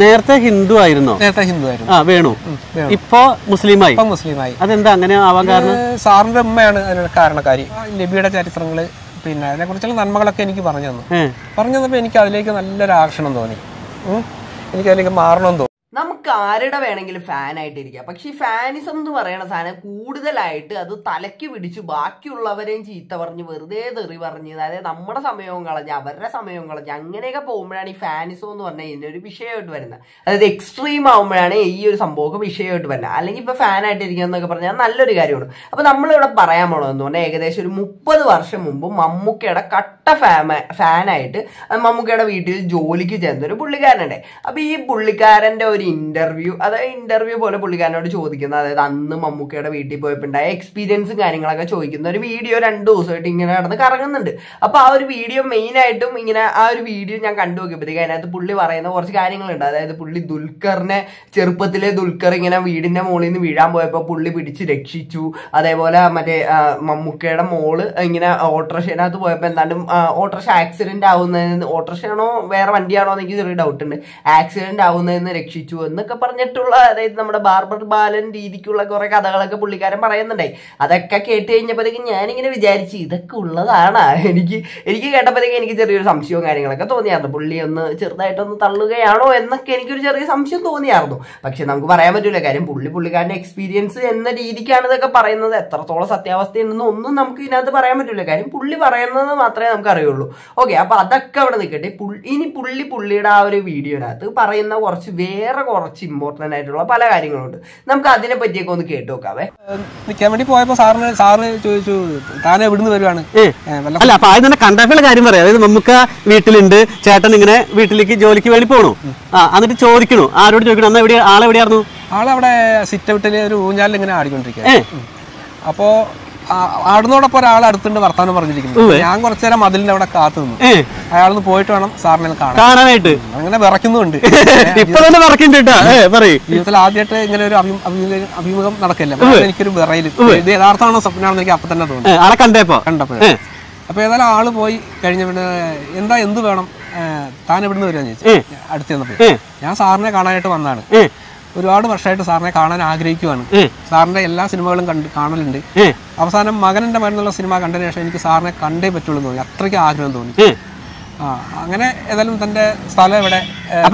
നേരത്തെ ഹിന്ദു ആയിരുന്നോ? നേരത്തെ ഹിന്ദു ആയിരുന്നു. വേണു ഇപ്പൊ മുസ്ലിമായി. അതെന്താ അങ്ങനെ ആവാൻ കാരണം? സാറിന്റെ ഉമ്മയാണ് അതിനുള്ള കാരണക്കാരി. നബിയുടെ ചരിത്രങ്ങള് പിന്നെ അതിനെക്കുറിച്ചുള്ള നന്മകളൊക്കെ എനിക്ക് പറഞ്ഞു തന്നപ്പോൾ എനിക്ക് അതിലേക്ക് നല്ലൊരു ആകർഷണം തോന്നി. എനിക്ക് അതിലേക്ക് മാറണമെന്ന് തോന്നി. നമുക്ക് ആരുടെ വേണമെങ്കിലും ഫാനായിട്ടിരിക്കാം. പക്ഷെ ഈ ഫാനിസം എന്ന് പറയുന്ന സാധനം കൂടുതലായിട്ട് അത് തലയ്ക്ക് പിടിച്ച് ബാക്കിയുള്ളവരെയും ചീത്ത പറഞ്ഞ് വെറുതെ തെറി പറഞ്ഞ്, അതായത് നമ്മുടെ സമയവും കളഞ്ഞ് അവരുടെ സമയവും കളഞ്ഞ് അങ്ങനെയൊക്കെ പോകുമ്പോഴാണ് ഈ ഫാനിസം എന്ന് പറഞ്ഞാൽ ഇതിനൊരു വിഷയമായിട്ട് വരുന്നത്. അതായത് എക്സ്ട്രീം ആകുമ്പോഴാണ് ഈ ഒരു സംഭവമൊക്കെ വിഷയമായിട്ട് വരുന്നത്. അല്ലെങ്കിൽ ഇപ്പൊ ഫാനായിട്ടിരിക്കുക എന്നൊക്കെ പറഞ്ഞാൽ നല്ലൊരു കാര്യമാണ്. അപ്പൊ നമ്മളിവിടെ പറയാൻ പോകണമെന്ന് പറഞ്ഞാൽ ഏകദേശം ഒരു 30 വർഷം മുമ്പ് മമ്മൂക്കയുടെ കട്ട ഫാനായിട്ട് മമ്മൂക്കയുടെ വീട്ടിൽ ജോലിക്ക് ചെന്ന ഒരു പുള്ളിക്കാരനുണ്ട്. അപ്പൊ ഈ പുള്ളിക്കാരന്റെ ഒരു ഇന്റർവ്യൂ പോലെ പുള്ളിക്കാരനോട് ചോദിക്കുന്നത്, അതായത് അന്ന് മമ്മൂക്കയുടെ വീട്ടിൽ പോയപ്പോൾ ഉണ്ടായ എക്സ്പീരിയൻസും കാര്യങ്ങളൊക്കെ ചോദിക്കുന്ന ഒരു വീഡിയോ 2 ദിവസമായിട്ട് ഇങ്ങനെ നടന്ന് കറങ്ങുന്നുണ്ട്. അപ്പൊ ആ ഒരു വീഡിയോ മെയിൻ ആയിട്ടും ഇങ്ങനെ ആ ഒരു വീഡിയോ ഞാൻ കണ്ടു നോക്കിയപ്പോഴത്തേക്ക് അതിനകത്ത് പുള്ളി പറയുന്ന കുറച്ച് കാര്യങ്ങളുണ്ട്. അതായത് പുള്ളി ചെറുപ്പത്തിലെ ദുൽഖർ ഇങ്ങനെ വീടിന്റെ മുകളിൽ നിന്ന് വീഴാൻ പോയപ്പോൾ പുള്ളി പിടിച്ച് രക്ഷിച്ചു. അതേപോലെ മറ്റേ മമ്മൂക്കയുടെ മോള് ഇങ്ങനെ ഓട്ടോറിക്ഷനകത്ത് പോയപ്പോൾ എന്താണ്ടും ഓട്ടോറിക്ഷ ആക്സിഡന്റ് ആവുന്നതിന്, ഓട്ടോറിക്ഷയാണോ വേറെ വണ്ടിയാണോ എന്ന് എനിക്ക് ചെറിയ ഡൗട്ട് ഉണ്ട്, ആക്സിഡന്റ് ആവുന്നതിന് രക്ഷിച്ചു എന്നൊക്കെ പറഞ്ഞിട്ടുള്ള, അതായത് നമ്മുടെ ബാർബർ ബാലൻ രീതിക്കുള്ള കുറെ കഥകളൊക്കെ പുള്ളിക്കാരൻ പറയുന്നുണ്ടായി. അതൊക്കെ കേട്ട് കഴിഞ്ഞപ്പോഴത്തേക്കും ഞാനിങ്ങനെ വിചാരിച്ചു ഇതൊക്കെ ഉള്ളതാണ്. എനിക്ക് കേട്ടപ്പോഴത്തേക്കും എനിക്ക് ചെറിയൊരു സംശയവും കാര്യങ്ങളൊക്കെ തോന്നിയായിരുന്നു. പുള്ളി ഒന്ന് ചെറുതായിട്ടൊന്ന് തള്ളുകയാണോ എന്നൊക്കെ എനിക്കൊരു ചെറിയ സംശയം തോന്നിയായിരുന്നു. പക്ഷെ നമുക്ക് പറയാൻ പറ്റൂല, കാര്യം പുള്ളിക്കാരന്റെ എക്സ്പീരിയൻസ് എന്ന രീതിക്കാണ് ഇതൊക്കെ പറയുന്നത്. എത്രത്തോളം സത്യാവസ്ഥയുണ്ടെന്ന് ഒന്നും നമുക്ക് ഇതിനകത്ത് പറയാൻ പറ്റൂല. കാര്യം പുള്ളി പറയുന്നത് മാത്രമേ നമുക്ക് അറിയുള്ളൂ. ഓക്കെ, അപ്പൊ അതൊക്കെ അവിടെ നിൽക്കട്ടെ. ഇനി പുള്ളിയുടെ ആ ഒരു വീഡിയോനകത്ത് പറയുന്ന കുറച്ച് ഇമ്പോർട്ടന്റ് ആയിട്ടുള്ള പല കാര്യങ്ങളുണ്ട്. നമുക്ക് അതിനെ പറ്റിയൊക്കെ ഒന്ന് കേട്ടു നോക്കാവേ. നിൽക്കാൻ വേണ്ടി പോയപ്പോ സാറ് ചോദിച്ചു താൻ എവിടുന്ന് വരുവാണ്? അല്ല, അപ്പൊ ആദ്യം തന്നെ കണ്ടക്ടറുടെ കാര്യം പറയാം. അതായത് നമുക്ക് വീട്ടിലുണ്ട്, ചേട്ടൻ ഇങ്ങനെ വീട്ടിലേക്ക് ജോലിക്ക് വേണ്ടി പോണു. എന്നിട്ട് ചോദിക്കണു, ആരോട് ചോദിക്കണു? അന്ന് ആളെവിടെയായിരുന്നു? ആളവിടെ സിറ്റ് ഔട്ടില് ഒരു ഊഞ്ഞാലിൽ ഇങ്ങനെ ആടിക്കൊണ്ടിരിക്കുക. അപ്പോ ആടുന്നോടൊപ്പം ഒരാൾ അടുത്തുണ്ട് വർത്താനം പറഞ്ഞിരിക്കുന്നു. ഞാൻ കുറച്ചു നേരം മതിലിന്റെ അവിടെ കാത്തു നിന്നു. അയാളൊന്ന് പോയിട്ട് വേണം സാറിനെ കാണാനായിട്ട്. അങ്ങനെ വിറയ്ക്കുന്നുണ്ട്. ജീവിതത്തിൽ ആദ്യമായിട്ട് ഇങ്ങനെ ഒരു അഭിമുഖം നടക്കില്ല. എനിക്കൊരു വിറയില് ഇത് യഥാർത്ഥമാണോ സ്വപ്നമാണെന്ന് എനിക്ക് അപ്പൊ തന്നെ തോന്നി കണ്ടപ്പോഴേ. അപ്പൊ ഏതായാലും ആള് പോയി കഴിഞ്ഞ പിന്നെ എന്ത് വേണം, താൻ എവിടുന്ന് വരികയെന്ന് ചോദിച്ചു. അടുത്ത് ചെന്നപ്പോ ഞാൻ സാറിനെ കാണാനായിട്ട് വന്നതാണ്. ഒരുപാട് വർഷമായിട്ട് സാറിനെ കാണാൻ ആഗ്രഹിക്കുവാണ്. സാറിന്റെ എല്ലാ സിനിമകളും കാണലുണ്ട്. അവസാനം മകനെന്റെ മരുന്നുള്ള സിനിമ കണ്ടതിന് ശേഷം എനിക്ക് സാറിനെ കണ്ടേ പറ്റുള്ളൂ എന്ന് തോന്നി. അത്രയ്ക്ക് ആഗ്രഹം തോന്നി. അങ്ങനെ ഏതായാലും തന്റെ സ്ഥലം ഇവിടെ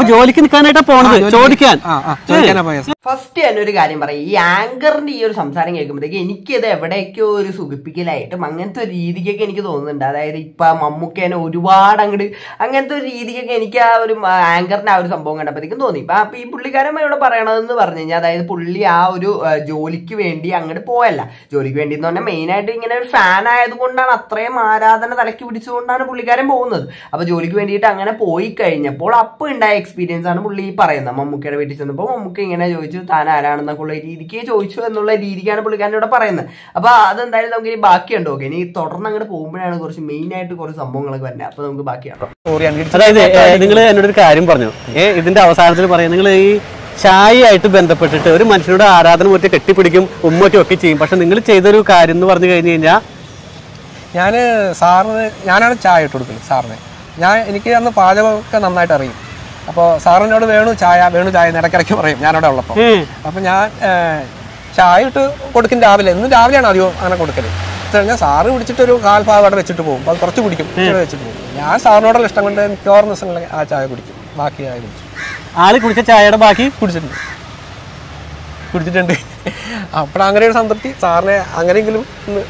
ജോലിക്ക് നിൽക്കാനായിട്ടാ പോണത്, ചോദിക്കാനാ പോയത്. ഫസ്റ്റ് തന്നെ ഒരു കാര്യം പറയാം, ഈ ആങ്കറിന്റെ ഈ ഒരു സംസാരം കേൾക്കുമ്പോഴത്തേക്ക് എനിക്കിത് എവിടേക്കോ ഒരു സുഖിപ്പിക്കലായിട്ടും അങ്ങനത്തെ ഒരു രീതിക്കൊക്കെ എനിക്ക് തോന്നുന്നുണ്ട്. അതായത് ഇപ്പൊ മമ്മൂക്കേനെ ഒരുപാട് അങ്ങനത്തെ ഒരു രീതിക്കൊക്കെ എനിക്ക് ആ ഒരു ആങ്കറിന്റെ ആ ഒരു സംഭവം കണ്ടപ്പോഴത്തേക്കും തോന്നി. അപ്പൊ ഈ പുള്ളിക്കാരൻ ഇവിടെ പറയണതെന്ന് പറഞ്ഞു കഴിഞ്ഞാൽ, അതായത് പുള്ളി ആ ഒരു ജോലിക്ക് വേണ്ടി അങ്ങോട്ട് പോയല്ല. ജോലിക്ക് വേണ്ടി എന്ന് പറഞ്ഞാൽ മെയിൻ ആയിട്ട് ഇങ്ങനെ ഒരു ഫാൻ ആയതുകൊണ്ടാണ്, അത്രയും ആരാധന തലക്കി പിടിച്ചുകൊണ്ടാണ് പുള്ളിക്കാരൻ പോകുന്നത്. അപ്പൊ ജോലിക്ക് വേണ്ടിയിട്ട് അങ്ങനെ പോയി കഴിഞ്ഞപ്പോൾ അപ്പൊ ഉണ്ടായ എക്സ്പീരിയൻസ് ആണ് പുള്ളി പറയുന്നത്. മമ്മൂക്കയുടെ വീട്ടിൽ ചെന്നപ്പോൾ മമ്മൂക്ക ഇങ്ങനെ ചോദിച്ചു താൻ ആരാണെന്നൊക്കെ ഉള്ള രീതിക്ക് ചോദിച്ചു എന്നുള്ള രീതിക്കാണ് പുള്ളിക്കാരൻ ഇവിടെ പറയുന്നത്. അപ്പൊ അതെന്തായാലും നമുക്ക് ഇനി ബാക്കിയുണ്ടോ? ഓക്കെ, ഇനി തുടർന്ന് അങ്ങോട്ട് പോകുമ്പോഴാണ് കുറച്ച് മെയിൻ ആയിട്ട് കുറച്ച് സംഭവങ്ങളൊക്കെ വരുന്നത്. അപ്പൊ നമുക്ക് ബാക്കിയാണ്. അതായത് നിങ്ങൾ എന്നോടൊരു കാര്യം പറഞ്ഞു, ഇതിന്റെ അവസാനത്തിൽ പറയാം, നിങ്ങൾ ഈ ചായയായിട്ട് ബന്ധപ്പെട്ടിട്ട് ഒരു മനുഷ്യനോട് ആരാധന മറ്റേ കെട്ടിപ്പിടിക്കും, ഉമ്മറ്റും ഒക്കെ ചെയ്യും. പക്ഷെ നിങ്ങൾ ചെയ്തൊരു കാര്യം എന്ന് പറഞ്ഞു കഴിഞ്ഞു കഴിഞ്ഞാൽ, ഞാനാണ് ചായ ഇട്ട് കൊടുക്കുന്നത് സാറിന്. എനിക്ക് അന്ന് പാചകമൊക്കെ നന്നായിട്ട് അറിയും. അപ്പോൾ സാറിനോട് വേണു ചായ ഇടയ്ക്കിടയ്ക്ക് പറയും ഞാനവിടെ ഉള്ളപ്പോൾ. അപ്പം ഞാൻ ചായ ഇട്ട് കൊടുക്കും രാവിലെ. എന്നും രാവിലെയാണ് അധികം അങ്ങനെ കൊടുക്കല്. കഴിഞ്ഞാൽ സാറ് കുടിച്ചിട്ടൊരു കാൽഭാഗം അവിടെ വെച്ചിട്ട് പോകും. അത് കുറച്ച് കുടിക്കും, വെച്ചിട്ട് പോകും. ഞാൻ സാറിനോടുള്ള ഇഷ്ടം കൊണ്ട് മിക്കവാറും ദിവസങ്ങളിൽ ആ ചായ കുടിക്കും. ബാക്കി ചായ കുടിച്ചു. ആള് കുടിച്ച ചായയുടെ ബാക്കി കുടിച്ചിട്ടുണ്ട്. അപ്പോഴങ്ങനെ ഒരു സംതൃപ്തി സാറിനെ അങ്ങനെയെങ്കിലും ഒന്ന്.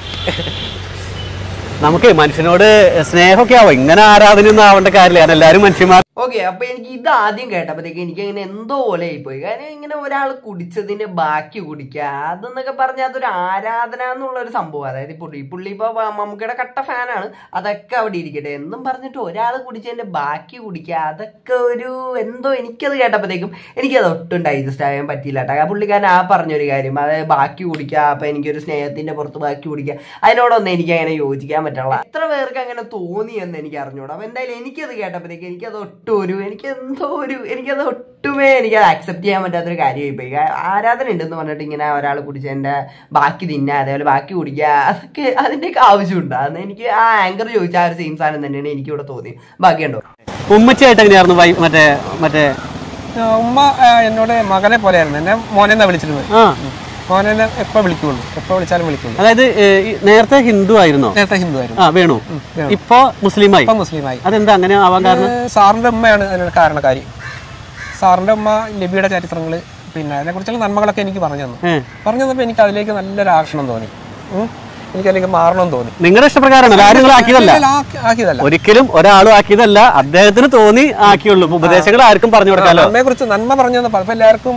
നമുക്ക് മനുഷ്യനോട് സ്നേഹമൊക്കെ ആവും, ഇങ്ങനെ ആരാധനയൊന്നും ആവേണ്ട കാര്യമില്ല. കാരണം എല്ലാവരും മനുഷ്യന്മാർ. ഓക്കെ, അപ്പൊ എനിക്ക് ഇത് ആദ്യം കേട്ടപ്പോഴത്തേക്ക് എനിക്ക് അങ്ങനെ എന്തോ പോലെ ആയിപ്പോയി. കാരണം ഇങ്ങനെ ഒരാൾ കുടിച്ചതിന്റെ ബാക്കി കുടിക്കുക അതെന്നൊക്കെ പറഞ്ഞാൽ അതൊരു ആരാധന എന്നുള്ള ഒരു സംഭവം. അതായത് പുള്ളി ഇപ്പൊ മമ്മൂക്കയുടെ കട്ട ഫാനാണ്, അതൊക്കെ അവിടെ ഇരിക്കട്ടെ എന്നും പറഞ്ഞിട്ട് ഒരാൾ കുടിച്ചതിന്റെ ബാക്കി കുടിക്കുക, അതൊക്കെ ഒരു എന്തോ. എനിക്കത് കേട്ടപ്പോഴത്തേക്കും എനിക്കത് ഒട്ടും ഡൈജസ്റ്റ് ആകാൻ പറ്റിയില്ല കേട്ടോ. പുള്ളിക്കാരൻ പറഞ്ഞൊരു കാര്യം, അതായത് ബാക്കി കുടിക്കുക, അപ്പൊ എനിക്കൊരു സ്നേഹത്തിന്റെ പുറത്ത് ബാക്കി കുടിക്കുക, അതിനോടൊന്നും എനിക്ക് അങ്ങനെ യോജിക്കാൻ പറ്റുള്ള. എത്ര പേർക്ക് അങ്ങനെ തോന്നിയെന്ന് എനിക്ക് അറിഞ്ഞൂടാ. അപ്പൊ എന്തായാലും എനിക്കത് കേട്ടപ്പോഴത്തേക്ക് എനിക്കത് ഒട്ടുമേ എനിക്കത് അക്സെപ്റ്റ് ചെയ്യാൻ പറ്റാത്തൊരു കാര്യമായി പോയി. ആരാധന ഉണ്ടെന്ന് പറഞ്ഞിട്ട് ഇങ്ങനെ ഒരാൾ കുടിച്ചതിന്റെ ബാക്കി തിന്നുക, അതേപോലെ ബാക്കി കുടിക്കുക, അതൊക്കെ അതിന്റെയൊക്കെ ആവശ്യമുണ്ട്. അന്ന് എനിക്ക് ആ ആങ്കർ ചോദിച്ച ആ ഒരു സെയിം സാധനം തന്നെയാണ് എനിക്കിവിടെ തോന്നി. ബാക്കിയുണ്ടോ? ഉമ്മച്ചായിട്ട് എങ്ങനെയായിരുന്നു മറ്റേ ഉമ്മ എന്നോട് മകനെ പോലെയായിരുന്നു, എന്നെ മോനെന്നാ വിളിച്ചിരുന്നത്. മോനെ എപ്പോ വിളിക്കുള്ളൂ, എപ്പോ വിളിച്ചാലും വിളിക്കുള്ളൂ. അതായത് നേരത്തെ ഹിന്ദു ആയിരുന്നോ? നേരത്തെ ഹിന്ദു ആയിരുന്നു. വേണു ഇപ്പൊ മുസ്ലിമായി. ഇപ്പൊ മുസ്ലിമായി. അതെന്താ അങ്ങനെ ആവാൻ കാരണം? സാറിന്റെ ഉമ്മയാണ് അതിനൊരു കാരണക്കാരി. സാറിന്റെ ഉമ്മ നബിയുടെ ചരിത്രങ്ങള് പിന്നെ അതിനെക്കുറിച്ചുള്ള നന്മകളൊക്കെ എനിക്ക് പറഞ്ഞു തന്നപ്പോൾ എനിക്ക് അതിലേക്ക് നല്ലൊരു ആകർഷണം തോന്നി. എനിക്ക് അതിലേക്ക് മാറണമെന്ന് തോന്നി. നിങ്ങളുടെ ഇഷ്ടപ്രകാരമാണ്, ആരും ആക്കിയതല്ല, ഒരിക്കലും ഒരാളും ആക്കിയതല്ല, അദ്ദേഹത്തിന് തോന്നി ആക്കിയുള്ളൂ. ഉപദേശങ്ങൾ ആർക്കും പറഞ്ഞു കൊടുക്കാമല്ലോ. നന്മയെ കുറിച്ച് നന്മ പറഞ്ഞു തന്നപ്പോൾ അപ്പൊ എല്ലാവർക്കും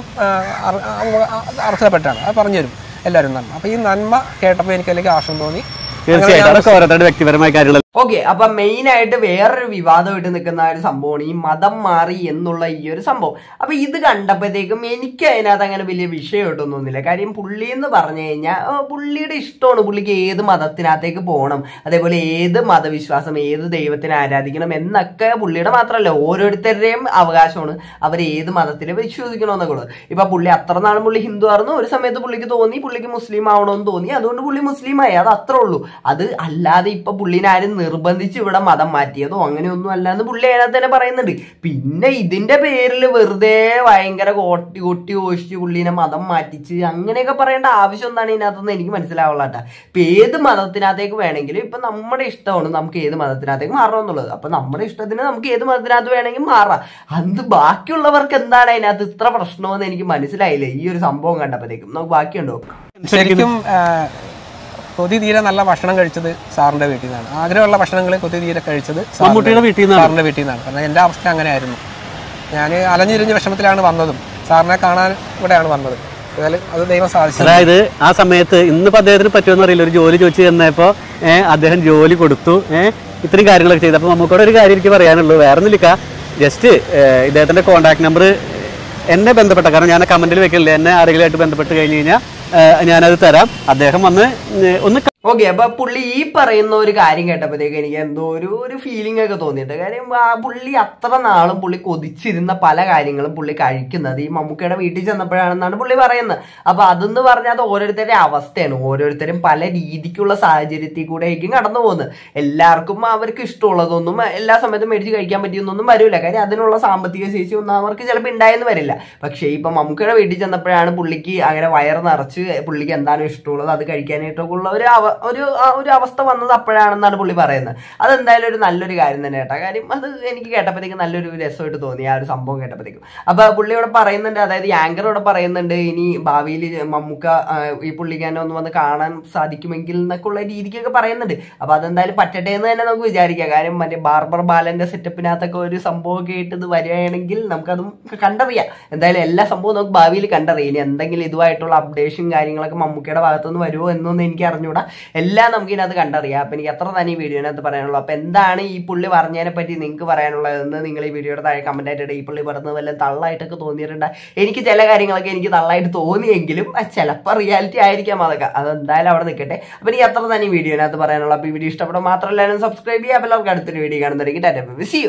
അർഹതപ്പെട്ടാണ് അത് പറഞ്ഞു തരും എല്ലാവരും നന്മ. അപ്പൊ ഈ നന്മ കേട്ടപ്പോൾ എനിക്ക് അതിലേക്ക് ആകർഷണം തോന്നി. തീർച്ചയായിട്ടും അതൊക്കെ ഓരോരുത്തരുടെ വ്യക്തിപരമായ കാര്യങ്ങൾ. ഓക്കെ, അപ്പൊ മെയിൻ ആയിട്ട് വേറൊരു വിവാദമായിട്ട് നിൽക്കുന്ന ഒരു സംഭവമാണ് ഈ മതം മാറി എന്നുള്ള ഈ ഒരു സംഭവം. അപ്പൊ ഇത് കണ്ടപ്പോഴത്തേക്കും എനിക്ക് അതിനകത്ത് അങ്ങനെ വലിയ വിഷയമായിട്ടൊന്നും തോന്നില്ല. കാര്യം പുള്ളി എന്ന് പറഞ്ഞു കഴിഞ്ഞാൽ പുള്ളിയുടെ ഇഷ്ടമാണ്, പുള്ളിക്ക് ഏത് മതത്തിനകത്തേക്ക് പോകണം, അതേപോലെ ഏത് മതവിശ്വാസം, ഏത് ദൈവത്തിനെ ആരാധിക്കണം എന്നൊക്കെ പുള്ളിയുടെ മാത്രമല്ല ഓരോരുത്തരുടെയും അവകാശമാണ് അവർ ഏത് മതത്തിൽ വിശ്വസിക്കണമെന്നൊക്കെ ഉള്ളത്. ഇപ്പൊ പുള്ളി അത്ര നാളും പുള്ളി ഹിന്ദു ആയിരുന്നു, ഒരു സമയത്ത് പുള്ളിക്ക് തോന്നി പുള്ളിക്ക് മുസ്ലിം ആവണമെന്ന് തോന്നി, അതുകൊണ്ട് പുള്ളി മുസ്ലിമായി, അത് അത്രേ ഉള്ളൂ. അത് അല്ലാതെ ഇപ്പൊ പുള്ളിനെ ആരും നിർബന്ധിച്ച് ഇവിടെ മതം മാറ്റിയതോ അങ്ങനെയൊന്നും അല്ലാന്ന് പുള്ളി അതിനകത്ത് തന്നെ പറയുന്നുണ്ട്. പിന്നെ ഇതിന്റെ പേരിൽ വെറുതെ ഭയങ്കര കൊട്ടി ഘോഷിച്ച് പുള്ളിനെ മതം മാറ്റിച്ച് അങ്ങനെയൊക്കെ പറയേണ്ട ആവശ്യം എന്താണ് ഇതിനകത്തൊന്നും എനിക്ക് മനസ്സിലാവുള്ളാട്ടാ. ഇപ്പൊ ഏത് മതത്തിനകത്തേക്ക് വേണമെങ്കിലും ഇപ്പൊ നമ്മുടെ ഇഷ്ടമാണ് നമുക്ക് ഏത് മതത്തിനകത്തേക്ക് മാറണം എന്നുള്ളത്. അപ്പൊ നമ്മുടെ ഇഷ്ടത്തിന് നമുക്ക് ഏത് മതത്തിനകത്ത് വേണമെങ്കിൽ മാറാം. അത് ബാക്കിയുള്ളവർക്ക് എന്താണ് അതിനകത്ത് ഇത്ര പ്രശ്നമെന്ന് എനിക്ക് മനസ്സിലായില്ല ഈ ഒരു സംഭവം കണ്ടപ്പോഴത്തേക്കും. നമുക്ക് ബാക്കിയുണ്ടോ? ശരിക്കും കൊതി തീരെ നല്ല ഭക്ഷണം കഴിച്ചത് സാറിന്റെ വീട്ടിൽ നിന്നാണ്. ആഗ്രഹമുള്ള ഭക്ഷണങ്ങൾ കൊതി തീരെ കഴിച്ചത് സാറിന്റെ വീട്ടിൽ നിന്നാണ്. കാരണം എൻ്റെ അവസ്ഥ അങ്ങനെയായിരുന്നു. ഞാൻ അലഞ്ഞിരിഞ്ഞ വിഷമത്തിലാണ് വന്നതും സാറിനെ കാണാൻ ഇവിടെയാണ് വന്നത്. അത് ദൈവം സാധിച്ചു. അതായത് ആ സമയത്ത് ഇന്നിപ്പോ അദ്ദേഹത്തിന് പറ്റുമെന്ന് അറിയില്ല, ഒരു ജോലി ചോദിച്ചു തന്നപ്പോ അദ്ദേഹം ജോലി കൊടുത്തു, ഇത്രയും കാര്യങ്ങളൊക്കെ ചെയ്തു. അപ്പൊ നമുക്കൂടെ ഒരു കാര്യം എനിക്ക് പറയാനുള്ളൂ, വേറെ ഒന്നുമില്ല, ജസ്റ്റ് ഇദ്ദേഹത്തിന്റെ കോൺടാക്ട് നമ്പർ എന്നെ ബന്ധപ്പെട്ട, കാരണം ഞാൻ കമന്റിൽ വെക്കില്ല, എന്നെ ആരെങ്കിലും ബന്ധപ്പെട്ട് കഴിഞ്ഞ് കഴിഞ്ഞാൽ ഞാനത് തരാം. അദ്ദേഹം വന്ന് ഒന്ന് ഓക്കെ, അപ്പൊ പുള്ളി ഈ പറയുന്ന ഒരു കാര്യം കേട്ടപ്പോഴത്തേക്ക് എനിക്ക് എന്തോ ഒരു ഫീലിംഗ് ഒക്കെ തോന്നിയിട്ട്. കാര്യം പുള്ളി അത്ര നാളും പുള്ളി കൊതിച്ചിരുന്ന പല കാര്യങ്ങളും പുള്ളി കഴിക്കുന്നത് ഈ മമ്മൂക്കയുടെ വീട്ടിൽ ചെന്നപ്പോഴാണെന്നാണ് പുള്ളി പറയുന്നത്. അപ്പൊ അതെന്ന് പറഞ്ഞാൽ അത് ഓരോരുത്തരുടെ അവസ്ഥയാണ്, ഓരോരുത്തരും പല രീതിക്കുള്ള സാഹചര്യത്തിൽ കൂടെ ആയിരിക്കും കടന്നു പോകുന്നത്. എല്ലാവർക്കും അവർക്ക് ഇഷ്ടമുള്ളതൊന്നും എല്ലാ സമയത്തും മേടിച്ച് കഴിക്കാൻ പറ്റിയൊന്നും വരില്ല. കാര്യം അതിനുള്ള സാമ്പത്തിക ശേഷി ഒന്നും അവർക്ക് ചിലപ്പോൾ ഉണ്ടായെന്ന് വരില്ല. പക്ഷേ ഇപ്പൊ മമ്മൂക്കയുടെ വീട്ടിൽ ചെന്നപ്പോഴാണ് പുള്ളിക്ക് അങ്ങനെ വയറ് നിറച്ച് പുള്ളിക്ക് എന്താണ് ഇഷ്ടമുള്ളത് അത് കഴിക്കാനായിട്ടൊക്കെ ഉള്ള ഒരു അവസ്ഥ വന്നത് അപ്പോഴാണെന്നാണ് പുള്ളി പറയുന്നത്. അതെന്തായാലും ഒരു നല്ലൊരു കാര്യം തന്നെ കേട്ടോ. കാര്യം അത് എനിക്ക് കേട്ടപ്പോഴത്തേക്ക് നല്ലൊരു രസമായിട്ട് തോന്നി ആ ഒരു സംഭവം കേട്ടപ്പോഴത്തേക്കും. അപ്പൊ പുള്ളി ഇവിടെ പറയുന്നുണ്ട്, അതായത് ആങ്കർ ഇവിടെ പറയുന്നുണ്ട് ഇനി ഭാവിയിൽ മമ്മൂക്ക ഈ പുള്ളിക്കാനെ ഒന്ന് വന്ന് കാണാൻ സാധിക്കുമെങ്കിൽ എന്നൊക്കെ ഉള്ള രീതിക്കൊക്കെ പറയുന്നുണ്ട്. അപ്പൊ അതെന്തായാലും പറ്റട്ടെ എന്ന് തന്നെ നമുക്ക് വിചാരിക്കാം. കാര്യം മറ്റേ ബാർബർ ബാലന്റെ സെറ്റപ്പിനകത്തൊക്കെ ഒരു സംഭവമൊക്കെ ആയിട്ട് ഇത് വരികയാണെങ്കിൽ നമുക്കതും കണ്ടറിയാം. എന്തായാലും എല്ലാ സംഭവവും നമുക്ക് ഭാവിയിൽ കണ്ടറിയാം. ഇനി എന്തെങ്കിലും ഇതുമായിട്ടുള്ള അപ്ഡേഷൻ കാര്യങ്ങളൊക്കെ മമ്മൂക്കയുടെ ഭാഗത്തുനിന്ന് വരുമോ എന്നൊന്നും എനിക്ക് അറിഞ്ഞൂടാ. എല്ലാം നമുക്ക് ഇതിനകത്ത് കണ്ടറിയാം. അപ്പൊ എനിക്ക് അത്ര തന്നെ ഈ വീഡിയോനകത്ത് പറയാനുള്ളൂ. അപ്പൊ എന്താണ് ഈ പുള്ളി പറഞ്ഞതിനെ പറ്റി നിങ്ങൾക്ക് പറയാനുള്ളതെന്ന് നിങ്ങൾ ഈ വീഡിയോയുടെ താഴെ കമന്റ് ആയിട്ട് ഈ പുള്ളി പറഞ്ഞത് വല്ല തള്ളായിട്ടൊക്കെ തോന്നിയിട്ടുണ്ട്. എനിക്ക് ചില കാര്യങ്ങളൊക്കെ എനിക്ക് തള്ളായിട്ട് തോന്നിയെങ്കിലും ചിലപ്പോൾ റിയാലിറ്റി ആയിരിക്കാം അതൊക്കെ. അതെന്തായാലും അവിടെ നിൽക്കട്ടെ. അപ്പൊ എനിക്ക് അത്ര തന്നെ ഈ വീഡിയോനകത്ത് പറയാനുള്ളൂ. അപ്പൊ ഈ വീഡിയോ ഇഷ്ടപ്പെടും മാത്രമല്ല സബ്സ്ക്രൈബ് ചെയ്യാം. എല്ലാവർക്കും അടുത്തൊരു വീഡിയോ കാണുന്നതായിരിക്കും. Tata, bye, see U.